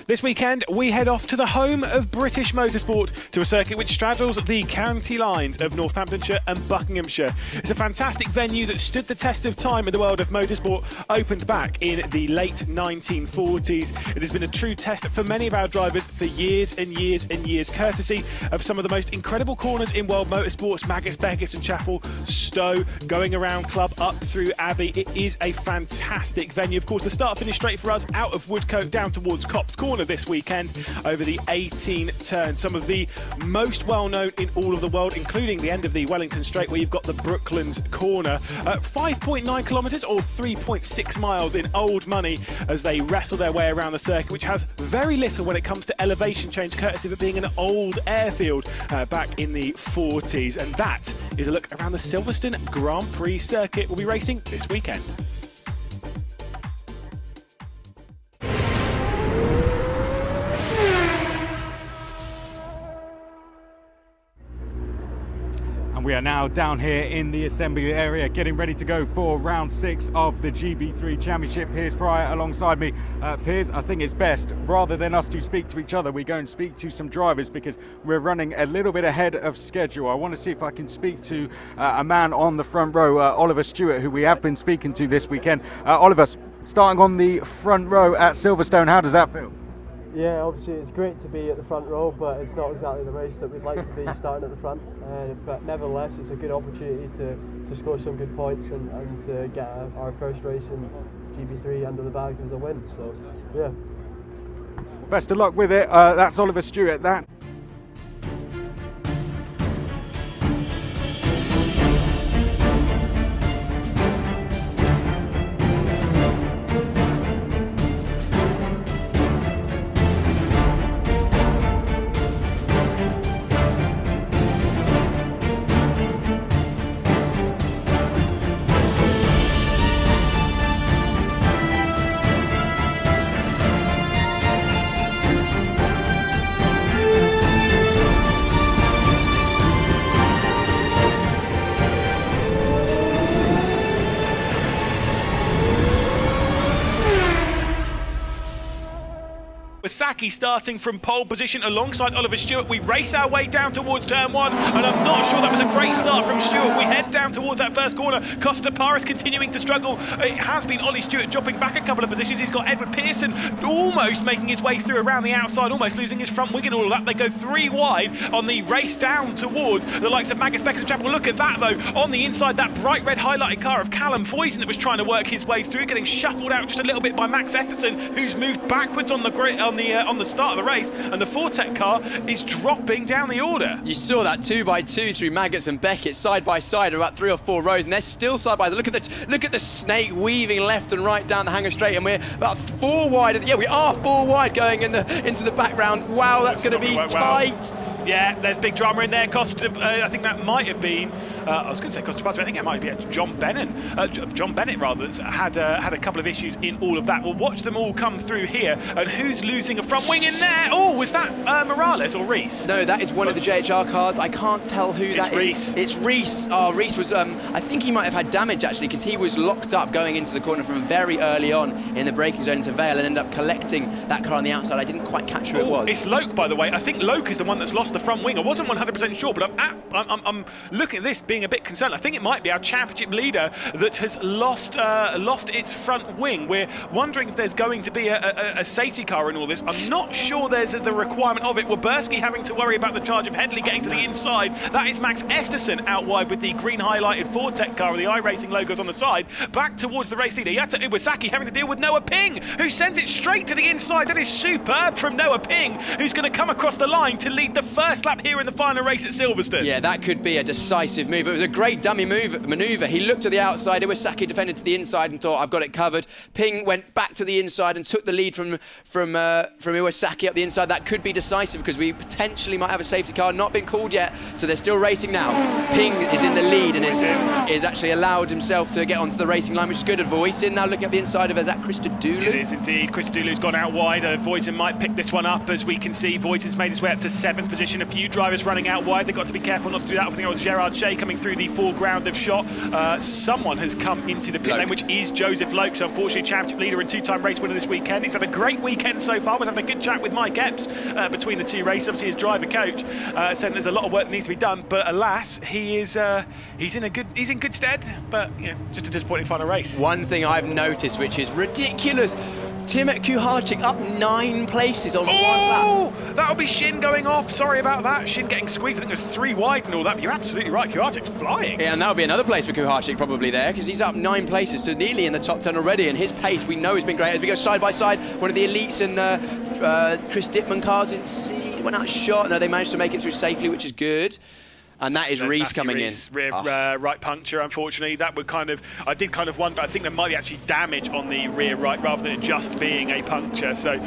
This weekend, we head off to the home of British motorsport, to a circuit which straddles the county lines of Northamptonshire and Buckinghamshire. It's a fantastic venue that stood the test of time in the world of motorsport, opened back in the late 1940s. It has been a true test for many of our drivers for years and years and years, courtesy of some of the most incredible corners in world motorsports: Maggotts, Beggars and Chapel, Stowe, going around Club, up through Abbey. It is a fantastic venue. Of course, the start finish straight for us out of Woodcote down towards Copse Corner this weekend over the 18 turns. Some of the most well known in all of the world, including the end of the Wellington Straight where you've got the Brooklands Corner. 5.9 kilometres or 3.6 miles in old money as they wrestle their way around the circuit, which has very little when it comes to elevation change, courtesy of it being an old airfield back in the 40s. And that is a look around the Silverstone Grand Prix circuit we'll be racing this weekend. We are now down here in the assembly area, getting ready to go for round 6 of the Gb3 Championship. Piers Pryor alongside me. Piers, I think it's best, rather than us to speak to each other, we go and speak to some drivers because we're running a little bit ahead of schedule. I want to see if I can speak to a man on the front row, Oliver Stewart, who we have been speaking to this weekend. Oliver, starting on the front row at Silverstone, how does that feel? Yeah, obviously it's great to be at the front row, but it's not exactly the race that we'd like to be starting at the front. But nevertheless, it's a good opportunity to score some good points and to get our first race in Gb3 under the bag as a win. So, yeah. Best of luck with it. That's Oliver Stewart. With Saki starting from pole position alongside Oliver Stewart, we race our way down towards turn 1, and I'm not sure that was a great start from Stewart. We head down towards that first corner. Costa Paris continuing to struggle. It has been Ollie Stewart dropping back a couple of positions. He's got Edward Pearson almost making his way through around the outside, almost losing his front wing and all of that. They go 3 wide on the race down towards the likes of Maggotts, Beggars and Chapel. Look at that though, on the inside, that bright red highlighted car of Callum Foyson that was trying to work his way through, getting shuffled out just a little bit by Max Esterton, who's moved backwards on the grid on the start of the race, and the Fortec car is dropping down the order. You saw that 2x2 through Maggotts and Beckett side by side, about 3 or 4 rows, and they're still side by side. Look at the snake weaving left and right down the Hanger Straight, and we're about 4 wide. Yeah, we are 4 wide going into the background. Wow, that's going to be tight. Yeah, there's big drama in there. Costa, I think that might have been, I was going to say Costa Paris, but I think it might be John Bennett rather, that's had a couple of issues in all of that. We'll watch them all come through here, and who's losing a front wing in there? Oh, was that Morales or Reese? No, that is one of the JHR cars. I can't tell who that is. It's Reese. Oh, Reese was, I think he might have had damage actually, because he was locked up going into the corner from very early on in the braking zone into Vale and ended up collecting that car on the outside. I didn't quite catch who it was. It's Loke, by the way. I think Loke is the one that's lost the front wing. I wasn't 100% sure, but I'm looking at this being a bit concerned. I think it might be our championship leader that has lost its front wing. We're wondering if there's going to be a safety car in all this. I'm not sure there's the requirement of it. Waberski having to worry about the charge of Headley getting to the inside. That is Max Esterson out wide with the green highlighted Fortec car with the iRacing logos on the side. Back towards the race leader. Yato Iwasaki having to deal with Noah Ping, who sends it straight to the inside. That is superb from Noah Ping, who's going to come across the line to lead the first lap here in the final race at Silverstone. Yeah, that could be a decisive move. It was a great dummy manoeuvre. He looked to the outside, Iwasaki defended to the inside and thought, I've got it covered. Ping went back to the inside and took the lead from Iwasaki up the inside. That could be decisive because we potentially might have a safety car not been called yet, so they're still racing now. Ping is in the lead and is actually allowed himself to get onto the racing line, which is good. Voisin now looking up the inside of, is that Christodoulou? It is indeed. Christodoulou gone out wide. Voisin might pick this one up, as we can see. Voisin's made his way up to 7th position. position. A few drivers running out wide. They've got to be careful not to do that. I think it was Gerard Shea coming through the foreground of shot. Someone has come into the pit lane, which is Joseph Lokes, unfortunately championship leader and two-time race winner this weekend. He's had a great weekend so far. We're having a good chat with Mike Epps between the two races. Obviously his driver coach saying there's a lot of work that needs to be done, but alas, he's in good stead. But you know, just a disappointing final race. One thing I've noticed, which is ridiculous, Timet Kuharczyk up 9 places on one lap. That'll be Shin going off. Sorry about that. Shin getting squeezed. I think there's 3 wide and all that. But you're absolutely right. Kuharczyk's flying. Yeah, and that'll be another place for Kuharczyk probably there, because he's up 9 places, so nearly in the top 10 already. And his pace, we know, has been great. As we go side by side, one of the elites and Chris Dittman cars didn't see, went out shot. No, they managed to make it through safely, which is good. And that is Reese coming in. Rear right puncture, unfortunately. That would I did kind of wonder, but I think there might be actually damage on the rear right rather than it just being a puncture. So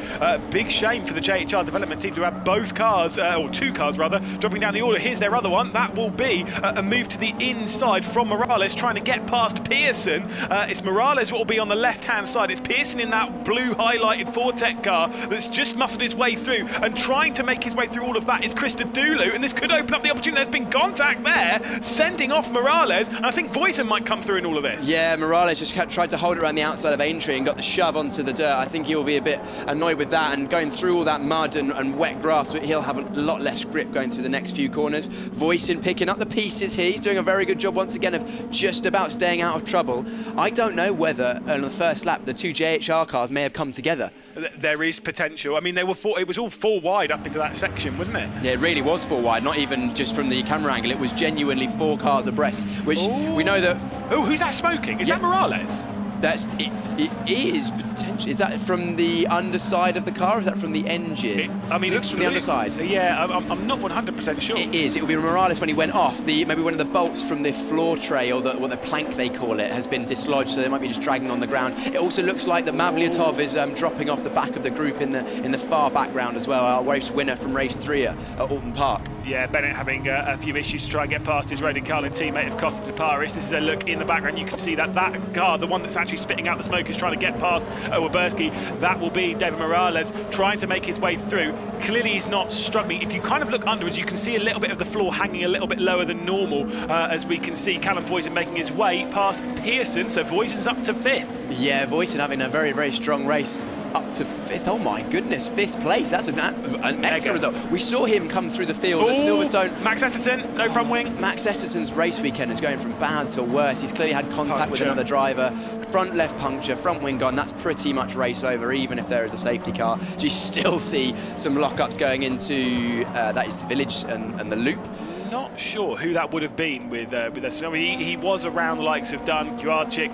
big shame for the JHR development team to have both cars, or 2 cars rather, dropping down the order. Here's their other one. That will be a move to the inside from Morales, trying to get past Pearson. It's Morales what will be on the left-hand side. It's Pearson in that blue highlighted Fortec car that's just muscled his way through, and trying to make his way through all of that is Krista Dulu, and this could open up the opportunity. There's been contact there, sending off Morales, and I think Voisin might come through in all of this. Yeah, Morales just tried to hold it around the outside of Aintree and got the shove onto the dirt. I think he'll be a bit annoyed with that, and going through all that mud and wet grass, but he'll have a lot less grip going through the next few corners. Voisin picking up the pieces here. He's doing a very good job once again of just about staying out of trouble. I don't know whether on the first lap the 2 JHR cars may have come together. There is potential. I mean, it was all 4 wide up into that section, wasn't it? Yeah, it really was 4 wide, not even just from the camera angle. It was genuinely 4 cars abreast, which we know that... Oh, who's that smoking? Is that Morales? It is potentially. Is that from the underside of the car, or is that from the engine? I mean, it looks from the underside. Yeah, I'm not 100% sure. It is. It will be Morales when he went off. Maybe one of the bolts from the floor tray, or the plank they call it, has been dislodged, so they might be just dragging on the ground. It also looks like that Mavlyatov is dropping off the back of the group in the far background as well. Our race winner from race 3 at Alton Park. Yeah, Bennett having a few issues to try and get past his Rodin Carlin teammate of Costa Paris. This is a look in the background. You can see that car, the one that's actually spitting out the smoke, is trying to get past Waberski. That will be David Morales trying to make his way through. Clearly he's not struggling. If you kind of look underwards, you can see a little bit of the floor hanging a little bit lower than normal, as we can see Callum Voisin making his way past Pearson. So Voisin's up to 5th. Yeah, Voisin having a very, very strong race. Up to 5th, oh my goodness, 5th place. That's an excellent result. We saw him come through the field at Silverstone. Max Esterson, no front wing. Max Esterson's race weekend is going from bad to worse. He's clearly had contact with another driver. Front left puncture, front wing gone. That's pretty much race over, even if there is a safety car. So you still see some lockups going into, that is the village and the loop. Not sure who that would have been with us. I mean, he was around the likes of Dunn, Kuharczyk,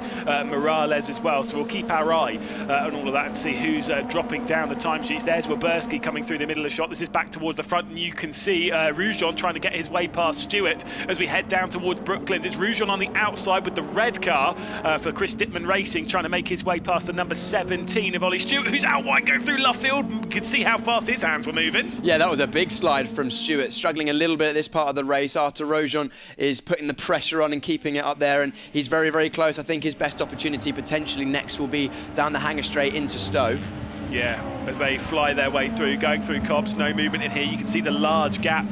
Morales as well, so we'll keep our eye on all of that and see who's dropping down the timesheets. There's Waberski coming through the middle of the shot. This is back towards the front, and you can see Roujon trying to get his way past Stewart as we head down towards Brooklands. It's Roujon on the outside with the red car for Chris Dittman Racing, trying to make his way past the number 17 of Ollie Stewart, who's out wide going through Luffield. You could see how fast his hands were moving. Yeah, that was a big slide from Stewart, struggling a little bit at this part of the race after Roujon is putting the pressure on and keeping it up there, and he's very, very close. I think his best opportunity potentially next will be down the hanger straight into Stowe. Yeah, as they fly their way through, going through Cobbs, no movement in here. You can see the large gap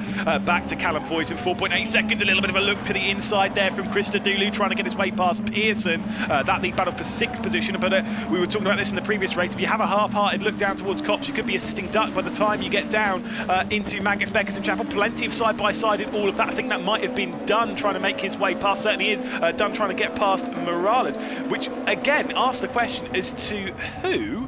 back to Callum Voisin, 4.8 seconds. A little bit of a look to the inside there from Krista Dulu, trying to get his way past Pearson. That lead battle for 6th position, but we were talking about this in the previous race. If you have a half-hearted look down towards Cobbs, you could be a sitting duck by the time you get down into Mangus, Beckers and Chapel. Plenty of side-by-side in all of that. I think that might have been Dunn trying to make his way past, certainly is Dunn trying to get past Morales, which again asks the question as to who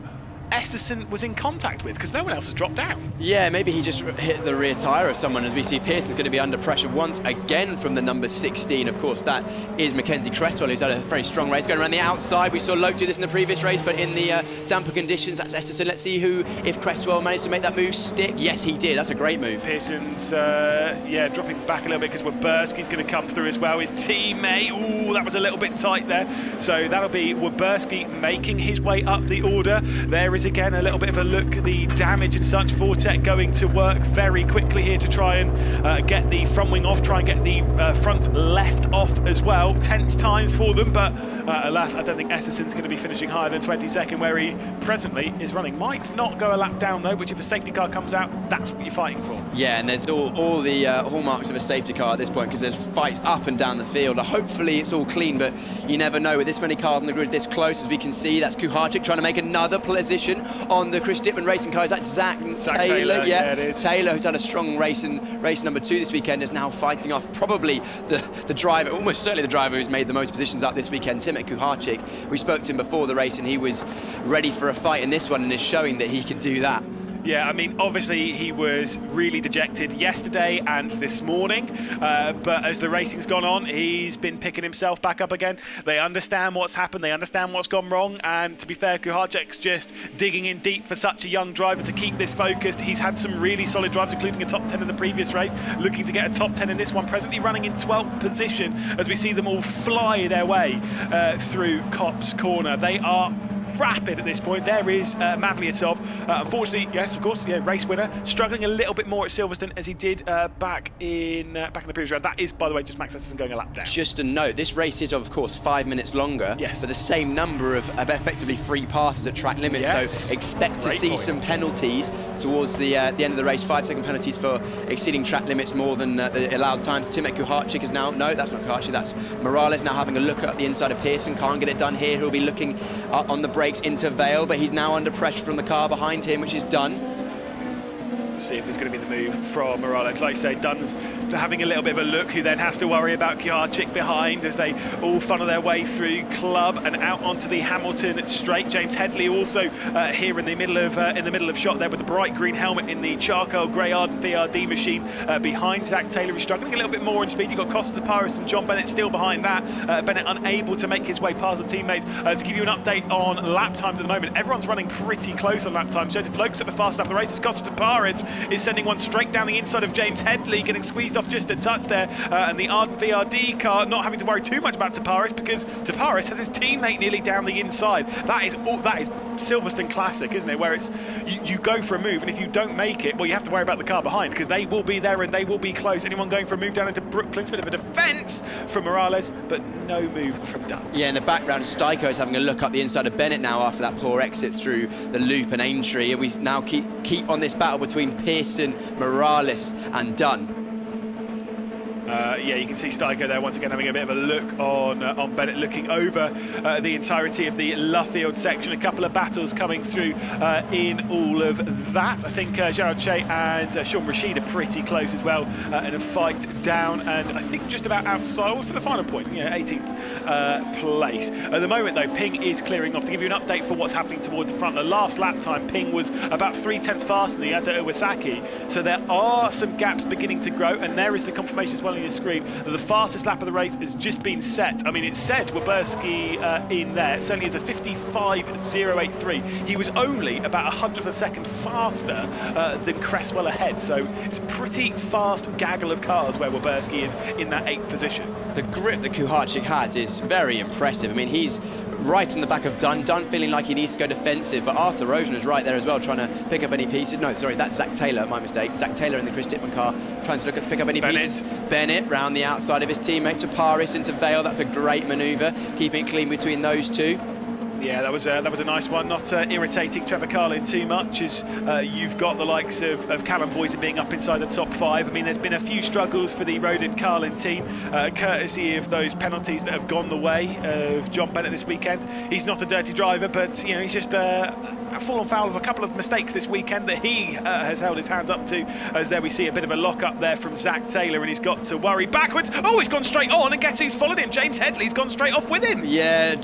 Esterson was in contact with, because no one else has dropped down. Yeah, maybe he just hit the rear tyre of someone, as we see Pearson's going to be under pressure once again from the number 16. Of course, that is Mackenzie Cresswell, who's had a very strong race going around the outside. We saw Loke do this in the previous race, but in the damper conditions, that's Esterson. Let's see if Cresswell managed to make that move stick. Yes, he did. That's a great move. Pearson's, yeah, dropping back a little bit because Waberski's going to come through as well. His teammate, ooh, that was a little bit tight there. So that'll be Waberski making his way up the order. There is tyres again, a little bit of a look at the damage and such. Vortec going to work very quickly here to try and get the front wing off, try and get the front left off as well. Tense times for them, but alas, I don't think Esserson's going to be finishing higher than 22nd, where he presently is running. Might not go a lap down though, which if a safety car comes out, that's what you're fighting for. Yeah, and there's all the hallmarks of a safety car at this point, because there's fights up and down the field. Hopefully it's all clean, but you never know. With this many cars on the grid this close, as we can see, that's Kuharczyk trying to make another position on the Chris Dittman Racing cars. That's Zach Taylor. Yeah, it is. Taylor, who's had a strong race in race number 2 this weekend, is now fighting off probably the driver, almost certainly the driver who's made the most positions up this weekend, Timothy Kuharczyk. We spoke to him before the race and he was ready for a fight in this one, and is showing that he can do that. Yeah, I mean, obviously he was really dejected yesterday and this morning, but as the racing's gone on, he's been picking himself back up again. They understand what's happened, they understand what's gone wrong, and to be fair, Kuharczyk's just digging in deep for such a young driver to keep this focused. He's had some really solid drives, including a top 10 in the previous race, looking to get a top 10 in this one, presently running in 12th position as we see them all fly their way through Copse Corner. They are rapid at this point. There is Mavlyatov. Unfortunately, yes, of course, yeah, race winner, struggling a little bit more at Silverstone as he did back in the previous round. That is, by the way, just Max Esserson going a lap down. Just a note, this race is, of course, 5 minutes longer, yes, but the same number of effectively free passes at track limits. Yes. So expect to see some penalties towards the end of the race. 5-second penalties for exceeding track limits more than the allowed times. Timothy Kuharczyk is now, no, that's not Kuharczyk, that's Morales now having a look at the inside of Pearson. Can't get it done here. He'll be looking on the brakes into Vale, but he's now under pressure from the car behind him, which is Dunn. See if there's going to be the move from Morales. Like you say, Dunn's having a little bit of a look, who then has to worry about Kuharczyk behind as they all funnel their way through Club and out onto the Hamilton straight. James Headley also here in the middle of shot there with the bright green helmet in the charcoal grey Arden VRD machine behind Zach Taylor, who's struggling a little bit more in speed. You've got Costas Paris and John Bennett still behind that. Bennett unable to make his way past the teammates. To give you an update on lap times at the moment, everyone's running pretty close on lap times. Joseph Lokes at the fastest lap of the race. Costas Paris is sending one straight down the inside of James Headley, getting squeezed off just a touch there, and the Arden VRD car not having to worry too much about Taparis, because Taparis has his teammate nearly down the inside. That is Silverstone classic, isn't it, where it's you go for a move, and if you don't make it, well, you have to worry about the car behind, because they will be there and they will be close. Anyone going for a move down into Brooklyn's bit of a defence from Morales, but no move from Dunn. Yeah, in the background, Steiko is having a look up the inside of Bennett now after that poor exit through the loop and Aintree, and we now keep on this battle between Pearson, Morales and Dunn. Yeah, you can see Steiko there once again having a bit of a look on Bennett, looking over the entirety of the Luffield section. A couple of battles coming through in all of that. I think Gerard Che and Sean Rashid are pretty close as well in a fight down, and I think just about outside for the final point, 18th place. At the moment though, Ping is clearing off. To give you an update for what's happening towards the front, the last lap time Ping was about 3/10 faster than the Yata Iwasaki, so there are some gaps beginning to grow, and there is the confirmation as well on your screen that the fastest lap of the race has just been set. I mean, it said Waberski in there. It certainly is a 55.083. He was only about 100th of a second faster than Cresswell ahead, so it's a pretty fast gaggle of cars where Waberski is in that 8th position. The grip that Kuharczyk has is very impressive. I mean, he's right on the back of Dunn. Dunn feeling like he needs to go defensive, but Arthur Rosen is right there as well, trying to pick up any pieces. No, sorry, that's Zach Taylor, my mistake. Zach Taylor in the Chris Dittman car, trying to look at to pick up any pieces. Bennett round the outside of his teammate to Paris into Vale. That's a great manoeuvre, keeping it clean between those two. Yeah, that was a nice one, not irritating Trevor Carlin too much, as you've got the likes of Callum Voisin being up inside the top 5. I mean, there's been a few struggles for the Rodin Carlin team, courtesy of those penalties that have gone the way of John Bennett this weekend. He's not a dirty driver, but he's just fallen foul of a couple of mistakes this weekend that he has held his hands up to, as there we see a bit of a lock-up there from Zach Taylor, and he's got to worry backwards. Oh, he's gone straight on, and guess who's followed him? James Headley's gone straight off with him. Yeah,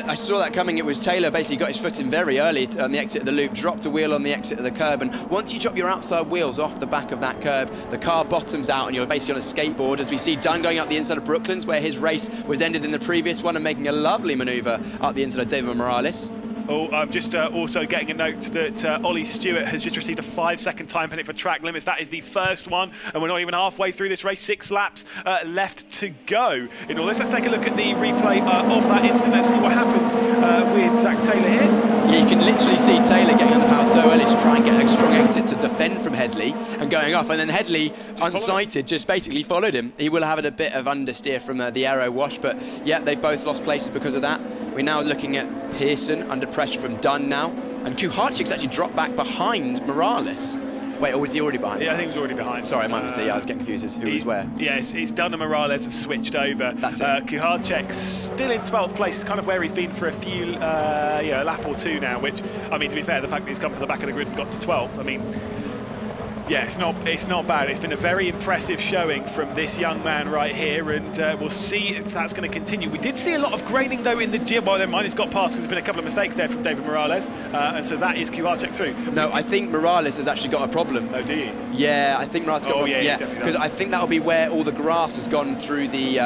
I saw that coming. It was Taylor basically got his foot in very early on the exit of the loop, dropped a wheel on the exit of the curb, and once you drop your outside wheels off the back of that curb, the car bottoms out and you're basically on a skateboard, as we see Dunn going up the inside of Brooklands, where his race was ended in the previous one, and making a lovely manoeuvre up the inside of David Morales. Oh, I'm just also getting a note that Ollie Stewart has just received a 5-second time penalty for track limits. That is the first one, and we're not even halfway through this race. 6 laps left to go in all this. Let's take a look at the replay of that incident. Let's see what happens with Zach Taylor here. Yeah, you can literally see Taylor getting on the power so early to try and get a strong exit to defend from Headley and going off, and then Headley, unsighted, just basically followed him. He will have had a bit of understeer from the aero wash, but yeah, they've both lost places because of that. We're now looking at Pearson under pressure from Dunn now, and Kuharczyk's actually dropped back behind Morales. Wait, or was he already behind? Yeah, I think he was already behind. Sorry, my mistake. Yeah, I was getting confused as who was where. Yes, it's Dunn and Morales have switched over. That's it. Kuharczyk's still in 12th place. It's kind of where he's been for a few, a lap or two now, which, I mean, to be fair, the fact that he's come from the back of the grid and got to 12th, I mean, yeah, it's not bad. It's been a very impressive showing from this young man right here, and we'll see if that's going to continue. We did see a lot of graining, though, in the gym. Well, never mind, it's got past because there's been a couple of mistakes there from David Morales, and so that is Kuharczyk through. No, I think Morales has actually got a problem. Oh, do you? Yeah, I think Morales has got a problem. Yeah, because I think that'll be where all the grass has gone through the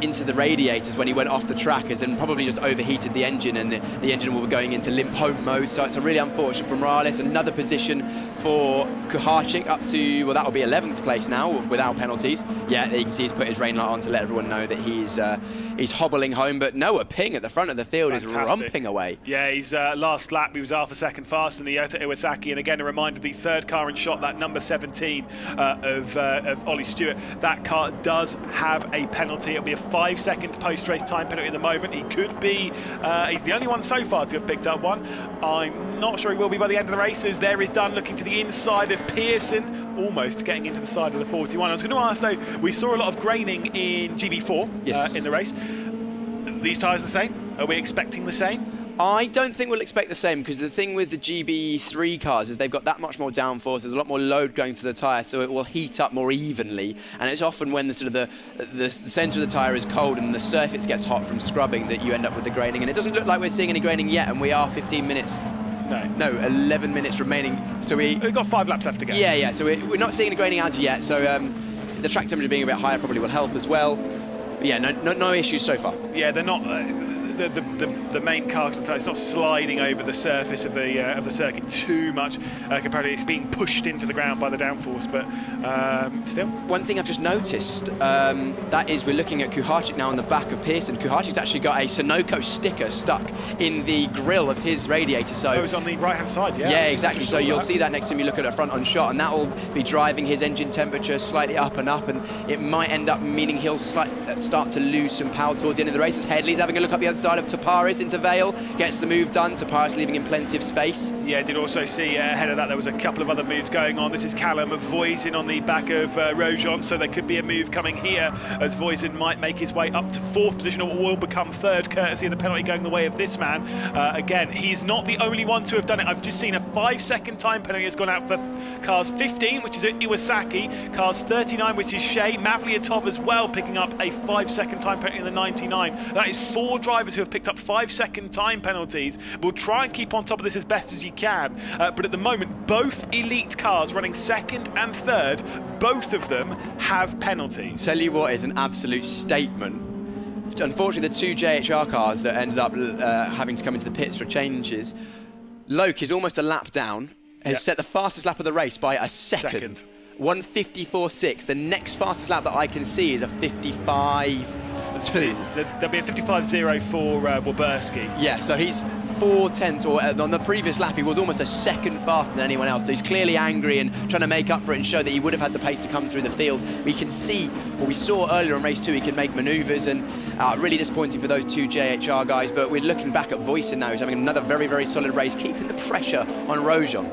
into the radiators when he went off the trackers, and probably just overheated the engine, and the engine will be going into limp home mode. So it's a really unfortunate for Morales. Another position for Kuharczyk up to, well, that'll be 11th place now without penalties. Yeah, you can see he's put his rain light on to let everyone know that he's hobbling home. But Noah Ping at the front of the field is romping away. Yeah, he's last lap he was half a second faster than the Yota Iwasaki, and again a reminder, the third car in shot, that number 17 of Ollie Stewart, that car does have a penalty. It'll be a 5-second post-race time penalty at the moment. He could be, he's the only one so far to have picked up one. I'm not sure he will be by the end of the race, as there is Dunn looking to the inside of Pearson, almost getting into the side of the 41. I was going to ask though, we saw a lot of graining in Gb4 in the race. These tyres the same? Are we expecting the same? I don't think we'll expect the same, because the thing with the Gb3 cars is they've got that much more downforce. There's a lot more load going to the tyre, so it will heat up more evenly. And it's often when the centre of the tyre is cold and the surface gets hot from scrubbing that you end up with the graining. And it doesn't look like we're seeing any graining yet, and we are 15 minutes. No, 11 minutes remaining. So we've got 5 laps left to go. Yeah. So we're not seeing any graining as yet. So the track temperature being a bit higher probably will help as well. But yeah, no issues so far. Yeah, they're not. The main car, it's not sliding over the surface of the circuit too much comparatively. It's being pushed into the ground by the downforce, but still. One thing I've just noticed, that is we're looking at Kuharczyk now on the back of Pearson. Kuharczyk's actually got a Sunoco sticker stuck in the grille of his radiator. So it was on the right-hand side, yeah. Yeah, exactly. So you'll see that next time you look at the front on shot, and that will be driving his engine temperature slightly up and up, and it might end up meaning he'll start to lose some power towards the end of the race. As Headley's having a look up the other side of Taparis into Vale, gets the move done. Taparis leaving him plenty of space. Yeah, did also see ahead of that there was a couple of other moves going on. This is Callum Voisin on the back of Rojon, so there could be a move coming here as Voisin might make his way up to 4th position, or will become 3rd, courtesy of the penalty going the way of this man. Again, he's not the only one to have done it. I've just seen a 5-second time penalty has gone out for cars 15, which is Iwasaki, cars 39, which is Shea, Mavliatov as well, picking up a 5-second time penalty in the 99. That is 4 drivers who have picked up 5-second time penalties. We'll try and keep on top of this as best as you can, but at the moment both elite cars running 2nd and 3rd, both of them have penalties. Tell you what is an absolute statement. Unfortunately, the 2 JHR cars that ended up having to come into the pits for changes, Loke is almost a lap down, has set the fastest lap of the race by a second. 1:54.6. The next fastest lap that I can see is a 55. There'll be a 55.0 for Waberski. Yeah, so he's 4/10, or on the previous lap he was almost a second faster than anyone else. So he's clearly angry and trying to make up for it and show that he would have had the pace to come through the field. We can see, what we saw earlier in race 2, he can make manoeuvres, and really disappointing for those 2 JHR guys. But we're looking back at Voisin now, who's having another very, very solid race, keeping the pressure on Rojon.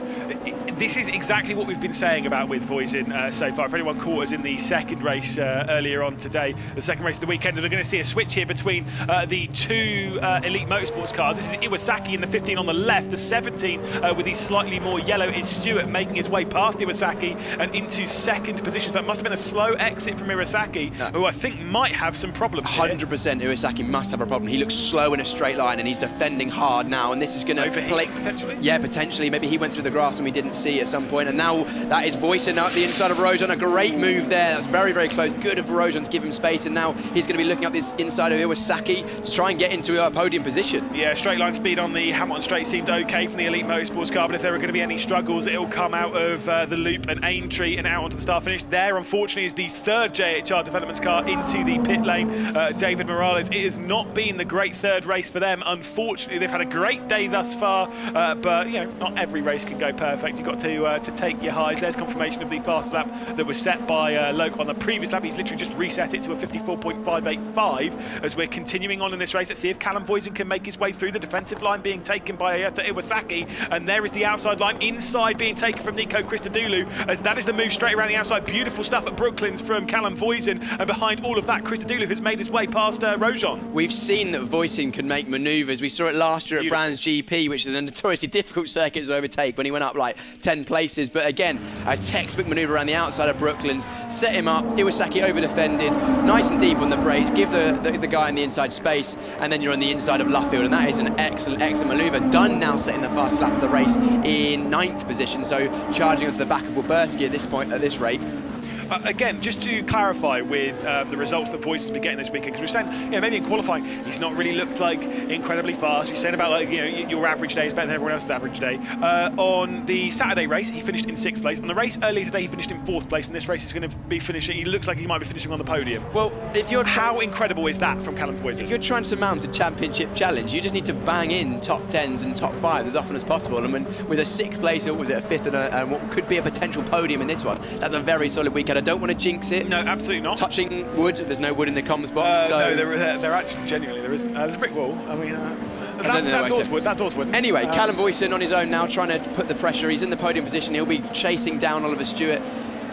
This is exactly what we've been saying about with Voisin so far. If anyone caught us in the 2nd race earlier on today, the 2nd race of the weekend, we're going to see a switch here between the 2 Elite Motorsports cars. This is Iwasaki in the 15 on the left. The 17 with the slightly more yellow is Stewart, making his way past Iwasaki and into 2nd position. So that must have been a slow exit from Iwasaki, who I think might have some problems 100% Iwasaki must have a problem. He looks slow in a straight line and he's defending hard now, and this is going to overheat, potentially? Yeah, potentially. Maybe he went through the grass and we didn't see at some point. And now that is Voisin out the inside of Rojon. A great move there. That's very, very close. Good of Rojon to give him space. And now he's going to be looking up this inside of Iwasaki to try and get into a podium position. Yeah, straight line speed on the Hamilton straight seemed okay from the Elite Motorsports car, but if there are going to be any struggles, it'll come out of the loop and Aintree and out onto the start finish. There, unfortunately, is the third JHR Developments car into the pit lane. David Morales. It has not been the great third race for them. Unfortunately, they've had a great day thus far, but you know, not every race can go perfect. You've got to take your highs. There's confirmation of the fast lap that was set by Loke on the previous lap. He's literally just reset it to a 54.585 as we're continuing on in this race. Let's see if Callum Voisin can make his way through the defensive line being taken by Ayata Iwasaki, and there is the outside line inside being taken from Nico Christodoulou, as that is the move straight around the outside. Beautiful stuff at Brooklands from Callum Voisin, and behind all of that, Christodoulou has made his way past Rojon. We've seen that Voisin can make manoeuvres. We saw it last year at Brands GP, which is a notoriously difficult circuit to overtake, when he went up like 10 places. But again, a textbook manoeuvre around the outside of Brooklands, set him up. Iwasaki over defended, nice and deep on the brakes, give the guy on the inside space, and then you're on the inside of Luffield, and that is an excellent manoeuvre. Dunn now setting the fast lap of the race in 9th position, so charging onto the back of Wilberski at this point, at this rate. Again, just to clarify with the results that Voisin's been getting this weekend, because we're saying, you know, maybe in qualifying he's not really looked like incredibly fast. You're saying about, like, you know, your average day is better than everyone else's average day. On the Saturday race, he finished in 6th place. On the race earlier today, he finished in 4th place. And this race is going to be finishing. He looks like he might be finishing on the podium. Well, if you're how incredible is that from Callum Voisin? If you're trying to mount a championship challenge, you just need to bang in top 10s and top 5s as often as possible. And with a 6th place, or was it a 5th, and what could be a potential podium in this one, that's a very solid weekend. I don't want to jinx it. No, absolutely not. Touching wood, there's no wood in the comms box. So no, there actually genuinely there isn't. There's a brick wall. I mean, that door's wood. Anyway, Callum Voisin on his own now, trying to put the pressure. He's in the podium position. He'll be chasing down Oliver Stewart.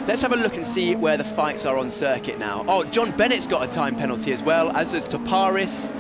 Let's have a look and see where the fights are on circuit now. Oh, John Bennett's got a time penalty as well, as does Toparis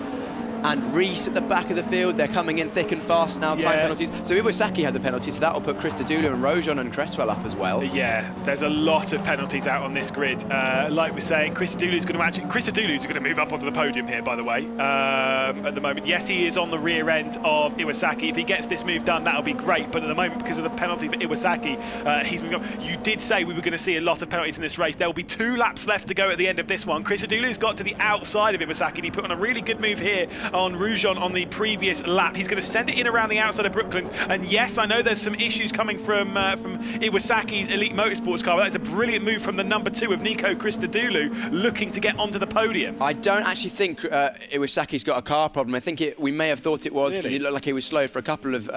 and Reese at the back of the field. They're coming in thick and fast now, time penalties. So Iwasaki has a penalty, so that'll put Christodoulou and Rojon and Cresswell up as well. Yeah, there's a lot of penalties out on this grid. Like we're saying, Christodoulou's going to move up onto the podium here, by the way, at the moment. Yes, he is on the rear end of Iwasaki. If he gets this move done, that'll be great. But at the moment, because of the penalty for Iwasaki, he's moving up. You did say we were going to see a lot of penalties in this race. There will be 2 laps left to go at the end of this one. Christodoulou's got to the outside of Iwasaki, and he put on a really good move here on Rojon on the previous lap. He's going to send it in around the outside of Brooklands, and yes, I know there's some issues coming from Iwasaki's Elite Motorsports car, but that's a brilliant move from the number 2 of Nico Christodoulou, looking to get onto the podium. I don't actually think Iwasaki's got a car problem. I think we may have thought it was, because he looked like he was slow for a couple of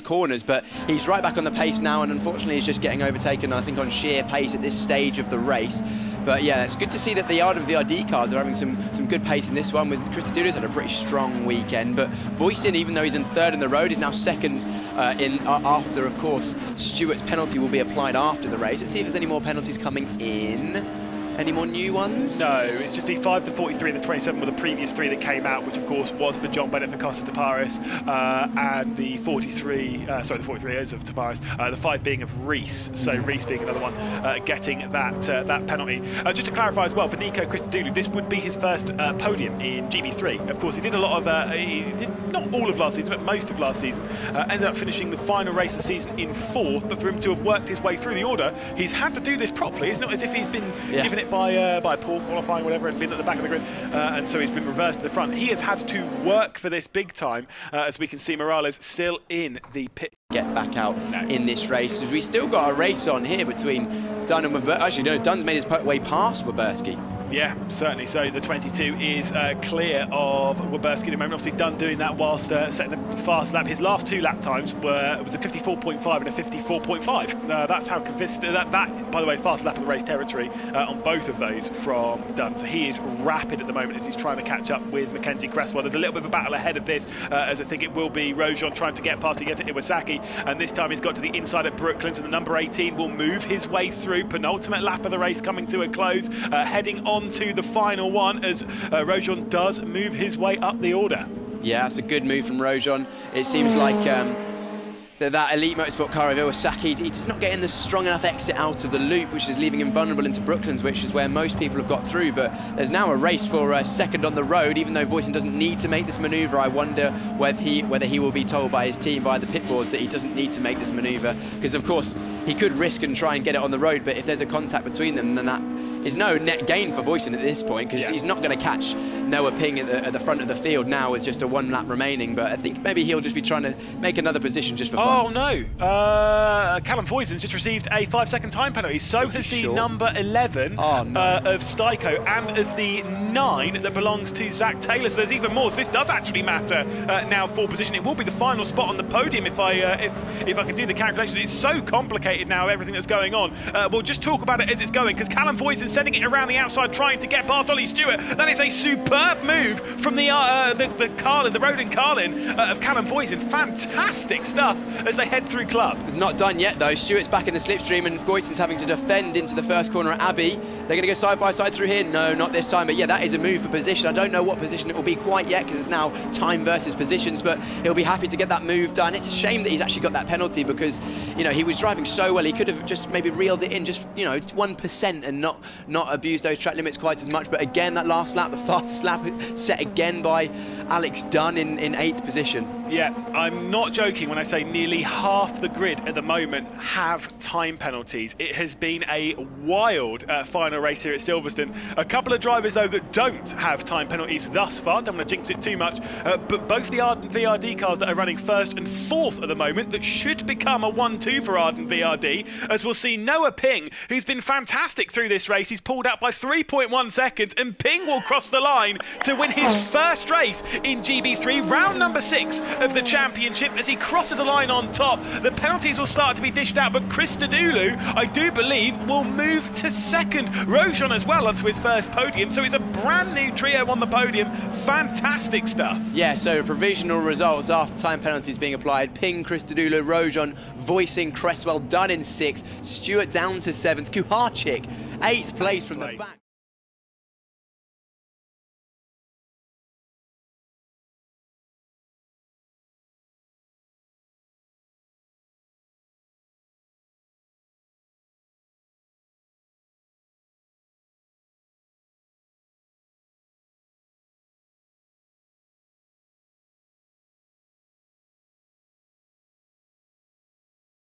corners, but he's right back on the pace now, and unfortunately he's just getting overtaken, I think, on sheer pace at this stage of the race. But yeah, it's good to see that the Arden VRD cars are having some good pace in this one, with Christodoulou's had a pretty strong weekend. But Voisin, even though he's in 3rd in the road, is now 2nd after, of course, Stewart's penalty will be applied after the race. Let's see if there's any more penalties coming in. Any more new ones? No, it's just the 5, the 43 and the 27 were the previous 3 that came out, which of course was for John Bennett for Costa Toparis, and the 43, sorry, the 43 is of Toparis, the 5 being of Reese, so Reese being another one getting that penalty. Just to clarify as well, for Nico Christodoulou, this would be his first podium in GB3. Of course, he did a lot of, he did not all of last season, but most of last season. Ended up finishing the final race of the season in 4th, but for him to have worked his way through the order, he's had to do this properly. It's not as if he's been given it by poor qualifying, whatever, and been at the back of the grid, and so he's been reversed to the front. He has had to work for this big time, as we can see Morales still in the pit. Get back out in this race, as we still got a race on here between Dunn and Wilberski. Actually, no, Dunn's made his way past Wilberski. Yeah, certainly. So the 22 is clear of Wilberski at the moment. Obviously, Dunn doing that whilst setting a fast lap. His last 2 lap times was a 54.5 and a 54.5. That's how convinced that, by the way, fast lap of the race territory on both of those from Dunn. So he is rapid at the moment as he's trying to catch up with Mackenzie Cresswell. There's a little bit of a battle ahead of this, as I think it will be Rojon trying to get past to get to Iwasaki, and this time he's got to the inside at Brooklands, and the number 18 will move his way through. Penultimate lap of the race coming to a close, heading on to the final one as Rojon does move his way up the order. Yeah, that's a good move from Rojon. It seems like that elite motorsport car of Iwasaki, he's just not getting the strong enough exit out of the loop, which is leaving him vulnerable into Brooklands, which is where most people have got through. But there's now a race for second on the road. Even though Voisin doesn't need to make this manoeuvre, I wonder whether he will be told by his team via the pit boards that he doesn't need to make this manoeuvre, because of course he could risk and try and get it on the road, but if there's a contact between them, then that is no net gain for Voisin at this point, because he's not going to catch Noah Ping at the front of the field now with just a 1 lap remaining. But I think maybe he'll just be trying to make another position just for fun. Oh no, Callum Voisin's just received a 5-second time penalty. So has the number 11 of Styko, and of the 9 that belongs to Zach Taylor. So there's even more. So this does actually matter now for position. It will be the final spot on the podium if I can do the calculations. It's so complicated now, everything that's going on. We'll just talk about it as it's going, because Callum Voisin sending it around the outside, trying to get past Ollie Stewart. That is a superb move from the Rodin Carlin of Callum Voisin. Fantastic stuff as they head through club. It's not done yet though. Stewart's back in the slipstream and Voisin's having to defend into the first corner at Abbey. They're going to go side by side through here. No, not this time. But yeah, that is a move for position. I don't know what position it will be quite yet, because it's now time versus positions, but he'll be happy to get that move done. It's a shame that he's actually got that penalty, because, you know, he was driving so well. He could have just maybe reeled it in just, you know, 1% and not abused those track limits quite as much. But again, that last lap, the fastest lap set again by Alex Dunn in 8th position. Yeah, I'm not joking when I say nearly half the grid at the moment have time penalties. It has been a wild final race here at Silverstone. A couple of drivers, though, that don't have time penalties thus far. Don't want to jinx it too much. But both the Arden VRD cars that are running 1st and 4th at the moment, that should become a 1-2 for Arden VRD, as we'll see Noah Ping, who's been fantastic through this race. He's pulled out by 3.1 seconds, and Ping will cross the line to win his first race in Gb3, round number 6 of the championship. As he crosses the line on top, the penalties will start to be dished out, but Chris Stadulu, I do believe, will move to 2nd. Rojan as well onto his first podium, so it's a brand new trio on the podium. Fantastic stuff. Yeah, so provisional results after time penalties being applied: Ping, Chris Stadulu, Rojan, Voisin, Cresswell, Dunn in 6th, Stewart down to 7th, Kuharczyk 8th place from the back.